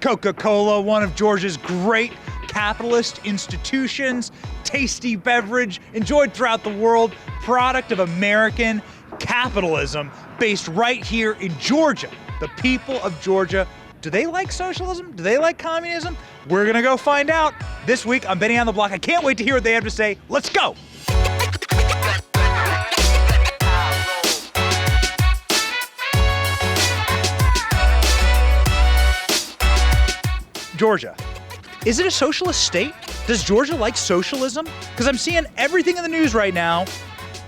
Coca-Cola, one of Georgia's great capitalist institutions, tasty beverage, enjoyed throughout the world, product of American capitalism, based right here in Georgia. The people of Georgia, do they like socialism? Do they like communism? We're gonna go find out. This week on Benny on the Block. I can't wait to hear what they have to say. Let's go. Georgia, is it a socialist state? Does Georgia like socialism? Because I'm seeing everything in the news right now.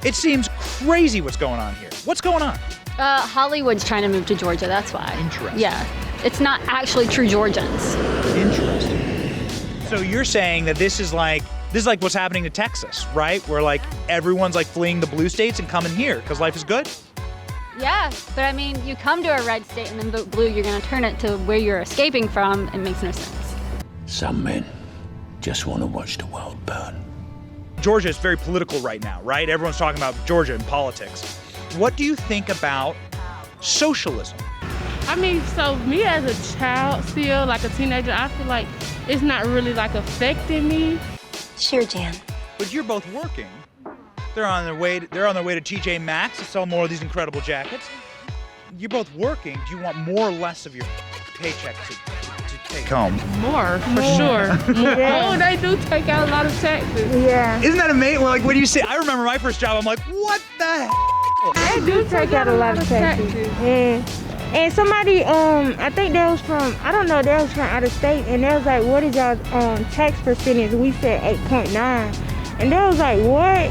It seems crazy what's going on here. What's going on? Hollywood's trying to move to Georgia, that's why. Interesting. Yeah, it's not actually true Georgians. Interesting. So you're saying that this is like what's happening to Texas, right? Where like everyone's like fleeing the blue states and coming here because life is good? Yeah, but I mean, you come to a red state and then vote blue, you're gonna turn it to where you're escaping from. It makes no sense. Some men just want to watch the world burn. Georgia is very political right now, right? Everyone's talking about Georgia and politics. What do you think about socialism? I mean, so me as a child still, like a teenager, I feel like it's not really like affecting me. Sure, Jan. But you're both working. They're on their way to TJ Maxx to sell more of these incredible jackets. You're both working. Do you want more or less of your paycheck to take home? More, for sure. Yeah. Oh, they do take out a lot of taxes. Yeah. Isn't that amazing? Like when you say, I remember my first job, I'm like, what the hell? They do take out a lot of taxes. And somebody, I think they was from out of state, and they was like, what is y'all tax percentage? We said 8.9. And they was like, what?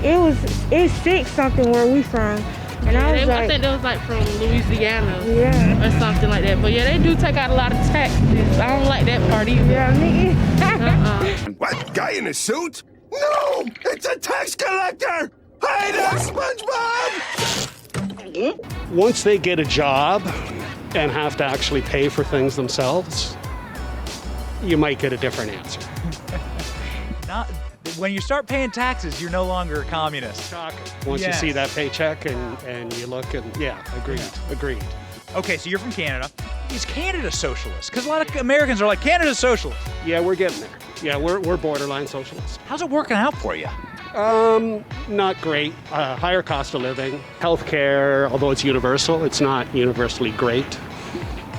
It's 6 something where we from. And I think they was like from Louisiana. Yeah. Or something like that. But yeah, they do take out a lot of taxes. I don't like that part either. Yeah, me. What? Guy in a suit? No! It's a tax collector! Hey there, SpongeBob! Once they get a job and have to actually pay for things themselves, you might get a different answer. When you start paying taxes, you're no longer a communist. Once you see that paycheck and you look and agreed. Okay, so you're from Canada. Is Canada socialist? Because a lot of Americans are like, Canada's socialist. Yeah, we're getting there. Yeah, we're borderline socialists. How's it working out for you? Not great. Higher cost of living. Healthcare, although it's universal, it's not universally great.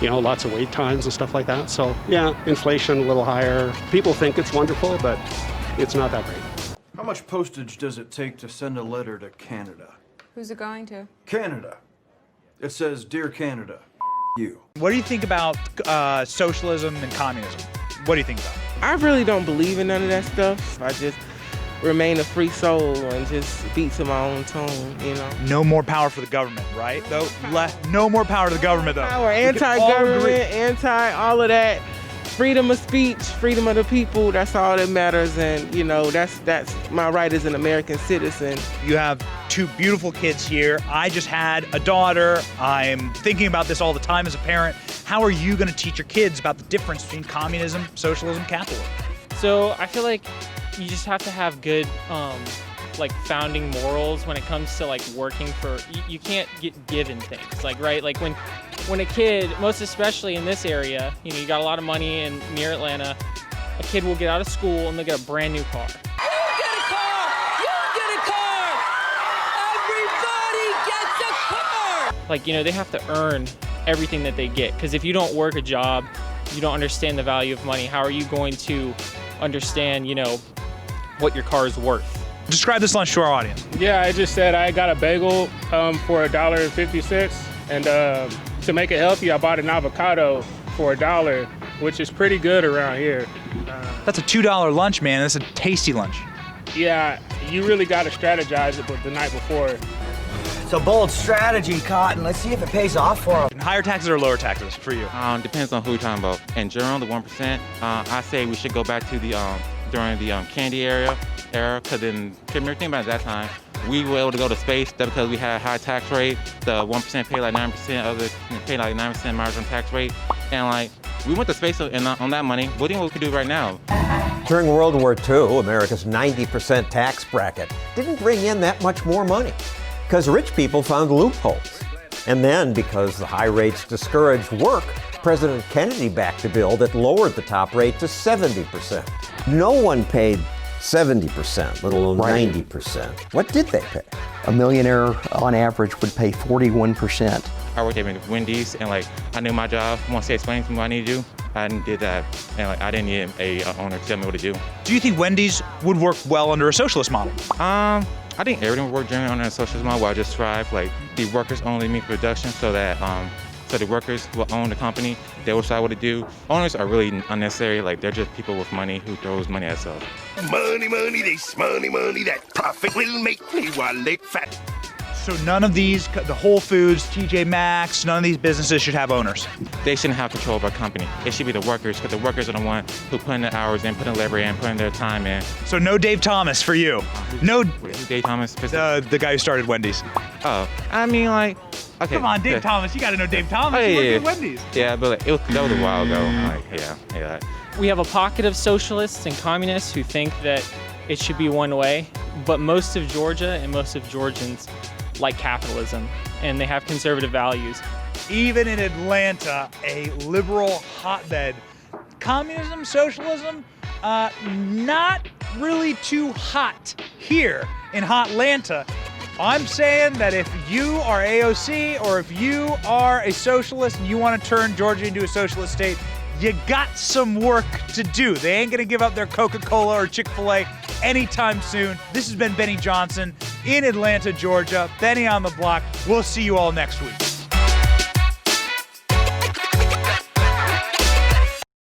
You know, lots of wait times and stuff like that. So yeah, inflation a little higher. People think it's wonderful, but it's not that great. How much postage does it take to send a letter to Canada? Who's it going to? Canada. It says, Dear Canada, you. What do you think about socialism and communism? What do you think about it? I really don't believe in none of that stuff. I just remain a free soul and just beat to my own tone, you know. No more power for the government, right? No more power to the government, though. Power, anti-government, anti-all of that. Freedom of speech, freedom of the people, that's all that matters. And, you know, that's my right as an American citizen. You have 2 beautiful kids here. I just had a daughter. I'm thinking about this all the time as a parent. How are you going to teach your kids about the difference between communism, socialism, capitalism? So I feel like you just have to have good like founding morals when it comes to like working for, you can't get given things, like, right? Like when a kid, most especially in this area, you know, you got a lot of money and near Atlanta, a kid will get out of school and they'll get a brand new car. Like, you know, they have to earn everything that they get, because if you don't work a job, you don't understand the value of money. How are you going to understand, you know, what your car is worth? Describe this lunch to our audience. Yeah, I just said I got a bagel for $1.50, and to make it healthy, I bought an avocado for $1, which is pretty good around here. That's a $2 lunch, man. That's a tasty lunch. Yeah, you really got to strategize it the night before. It's a bold strategy, Cotton. Let's see if it pays off for them. Higher taxes or lower taxes for you? Depends on who you're talking about. In general, the 1%, I say we should go back to the during the candy era, because then, think about it, at that time, we were able to go to space because we had a high tax rate. The 1% paid like 9%, others paid like 9% marginal tax rate. And like, we went to space and on that money. What do you think we could do right now? During World War II, America's 90% tax bracket didn't bring in that much more money because rich people found loopholes. And then, because the high rates discouraged work, President Kennedy backed a bill that lowered the top rate to 70%. No one paid 70%, let alone 90%. What did they pay? A millionaire on average would pay 41%. I worked at Wendys, and like I knew my job. Once they explained to me what I need to do, I did that, and like I didn't need a owner to tell me what to do. Do you think Wendys would work well under a socialist model? I think everything would work generally under a socialist model where I just thrive. Like the workers only meet production, so that so the workers will own the company. They will decide what to do. Owners are really unnecessary. Like they're just people with money who throws money at us. Money, money, this money, money, that profit will make me wallet fat. So none of these, the Whole Foods, TJ Maxx, none of these businesses should have owners. They shouldn't have control of our company. It should be the workers, because the workers are the ones who put in the hours in, put in labor in, put in their time in. So no Dave Thomas for you. No Dave Thomas? The guy who started Wendys. Oh, I mean like, okay. Come on, Dave Thomas, you gotta know Dave Thomas. He worked at Wendys. Yeah, but like, that was a while ago. Like, yeah. We have a pocket of socialists and communists who think that it should be one way, but most of Georgia and most of Georgians like capitalism, and they have conservative values. Even in Atlanta, a liberal hotbed, communism, socialism, not really too hot here in Hotlanta. I'm saying that if you are AOC or if you are a socialist and you want to turn Georgia into a socialist state, you got some work to do. They ain't gonna give up their Coca-Cola or Chick-fil-A anytime soon. This has been Benny Johnson in Atlanta, Georgia. Benny on the block. We'll see you all next week.